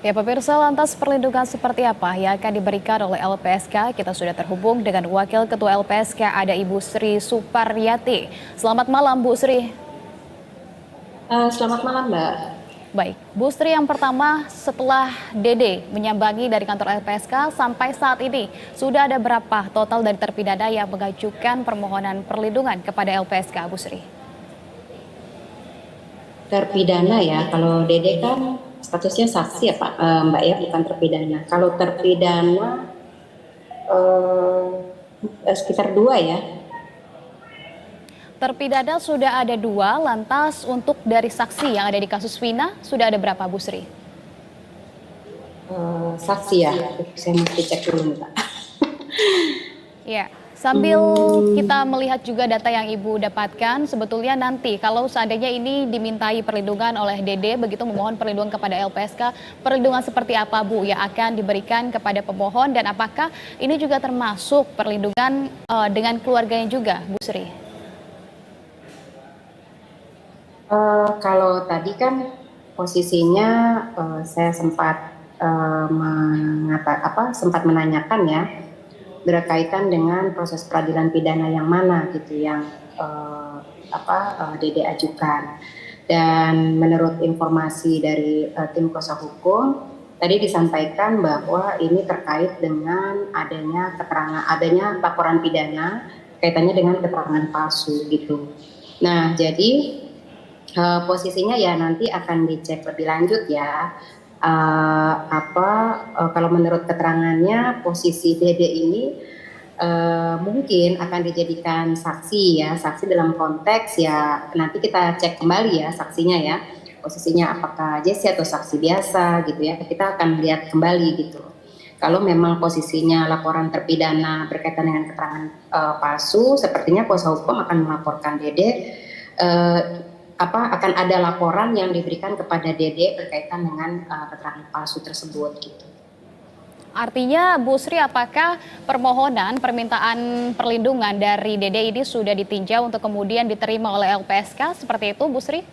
Ya pemirsa, lantas perlindungan seperti apa yang akan diberikan oleh LPSK? Kita sudah terhubung dengan Wakil Ketua LPSK, ada Ibu Sri Suparyati. Selamat malam Bu Sri. Selamat malam, Mbak. Baik, Bu Sri, yang pertama, setelah Dede menyambangi dari kantor LPSK sampai saat ini, sudah ada berapa total dari terpidana yang mengajukan permohonan perlindungan kepada LPSK, Bu Sri? Terpidana ya, kalau Dede kan statusnya saksi ya Pak, Mbak ya, bukan terpidana. Kalau terpidana sekitar 2 ya. Terpidana sudah ada 2, lantas untuk dari saksi yang ada di kasus Vina, sudah ada berapa Bu Sri? Saksi ya, saya mesti cek dulu Mbak. Ya, sambil kita melihat juga data yang Ibu dapatkan, sebetulnya nanti kalau seandainya ini dimintai perlindungan oleh Dede, begitu memohon perlindungan kepada LPSK, perlindungan seperti apa Bu yang akan diberikan kepada pemohon, dan apakah ini juga termasuk perlindungan dengan keluarganya juga, Bu Sri? Kalau tadi kan posisinya saya sempat sempat menanyakan ya, berkaitan dengan proses peradilan pidana yang mana gitu yang Dede ajukan. Dan menurut informasi dari tim kuasa hukum tadi disampaikan bahwa ini terkait dengan adanya laporan pidana kaitannya dengan keterangan palsu gitu. Nah, jadi posisinya ya nanti akan dicek lebih lanjut ya. Kalau menurut keterangannya posisi Dede ini mungkin akan dijadikan saksi ya, saksi dalam konteks ya nanti kita cek kembali ya saksinya ya, posisinya apakah Jesse atau saksi biasa gitu ya, kita akan lihat kembali gitu. Kalau memang posisinya laporan terpidana berkaitan dengan keterangan palsu, sepertinya kuasa hukum akan melaporkan Dede akan ada laporan yang diberikan kepada Dede berkaitan dengan keterangan palsu tersebut gitu. Artinya Bu Sri, apakah permohonan permintaan perlindungan dari Dede ini sudah ditinjau untuk kemudian diterima oleh LPSK, seperti itu Bu Sri?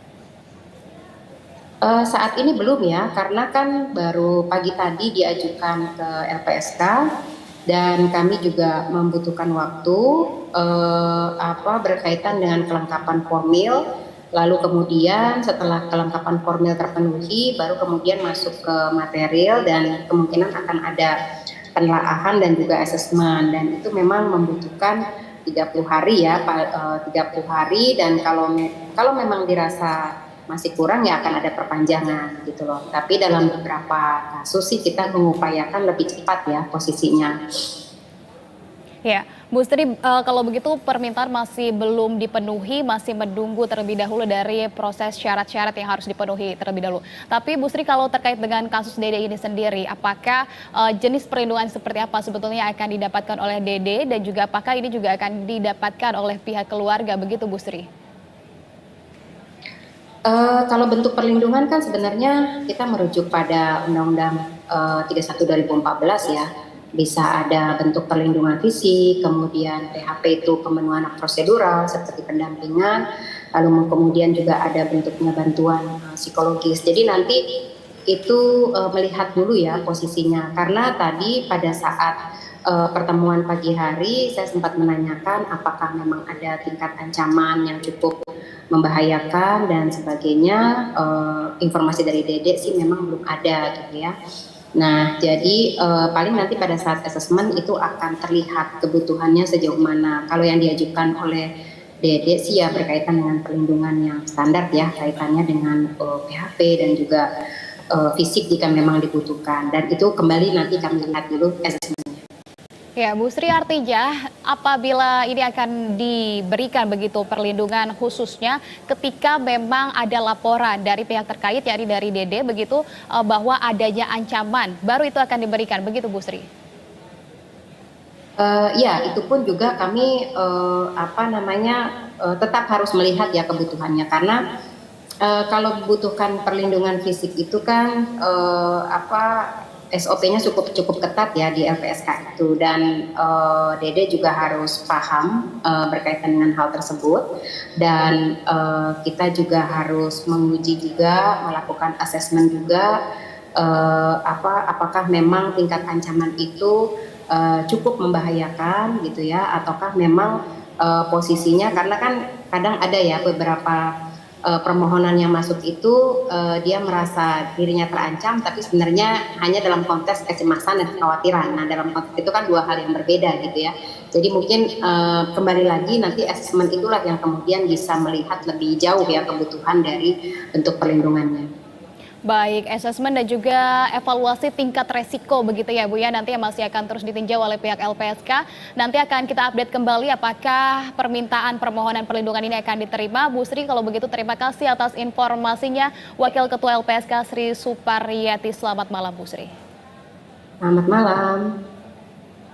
Saat ini belum ya, karena kan baru pagi tadi diajukan ke LPSK dan kami juga membutuhkan waktu berkaitan dengan kelengkapan formil. Lalu kemudian setelah kelengkapan formil terpenuhi, baru kemudian masuk ke material dan kemungkinan akan ada penelaahan dan juga asesmen, dan itu memang membutuhkan 30 hari ya, 30 hari, dan kalau memang dirasa masih kurang ya akan ada perpanjangan gitu loh. Tapi dalam beberapa kasus sih kita mengupayakan lebih cepat ya posisinya. Ya, Bu Sri, kalau begitu permintaan masih belum dipenuhi, masih menunggu terlebih dahulu dari proses syarat-syarat yang harus dipenuhi terlebih dahulu. Tapi Bu Sri, kalau terkait dengan kasus Dede ini sendiri, apakah jenis perlindungan seperti apa sebetulnya akan didapatkan oleh Dede, dan juga apakah ini juga akan didapatkan oleh pihak keluarga, begitu Bu Sri? Kalau bentuk perlindungan kan sebenarnya kita merujuk pada Undang-Undang 31 2014 ya. Bisa ada bentuk perlindungan fisik, kemudian PHP itu pemenuhan hak prosedural seperti pendampingan, lalu kemudian juga ada bentuknya bantuan psikologis. Jadi nanti itu melihat dulu ya posisinya, karena tadi pada saat pertemuan pagi hari saya sempat menanyakan apakah memang ada tingkat ancaman yang cukup membahayakan dan sebagainya. Informasi dari Dede sih memang belum ada gitu ya. Nah, jadi paling nanti pada saat asesmen itu akan terlihat kebutuhannya sejauh mana. Kalau yang diajukan oleh Dede sih ya berkaitan dengan perlindungan yang standar ya, kaitannya dengan PHP dan juga fisik jika memang dibutuhkan. Dan itu kembali nanti kami lihat dulu asesmen. Ya, Bu Sri, artinya apabila ini akan diberikan begitu perlindungan khususnya ketika memang ada laporan dari pihak terkait, yakni dari Dede begitu, bahwa adanya ancaman, baru itu akan diberikan, begitu Bu Sri? Ya, itu pun juga kami tetap harus melihat ya kebutuhannya, karena kalau membutuhkan perlindungan fisik itu kan SOP-nya cukup ketat ya di LPSK itu, dan Dede juga harus paham berkaitan dengan hal tersebut, dan kita juga harus menguji juga, melakukan asesmen juga apakah memang tingkat ancaman itu cukup membahayakan gitu ya, ataukah memang posisinya, karena kan kadang ada ya beberapa permohonan yang masuk itu dia merasa dirinya terancam, tapi sebenarnya hanya dalam konteks kecemasan dan kekhawatiran. Nah, dalam konteks itu kan dua hal yang berbeda gitu ya. Jadi mungkin kembali lagi nanti asesmen itulah yang kemudian bisa melihat lebih jauh ya kebutuhan dari bentuk perlindungannya. Baik, asesmen dan juga evaluasi tingkat resiko begitu ya Bu ya, nanti yang masih akan terus ditinjau oleh pihak LPSK. Nanti akan kita update kembali apakah permintaan permohonan perlindungan ini akan diterima. Bu Sri, kalau begitu terima kasih atas informasinya. Wakil Ketua LPSK Sri Supariyati, selamat malam Bu Sri. Selamat malam.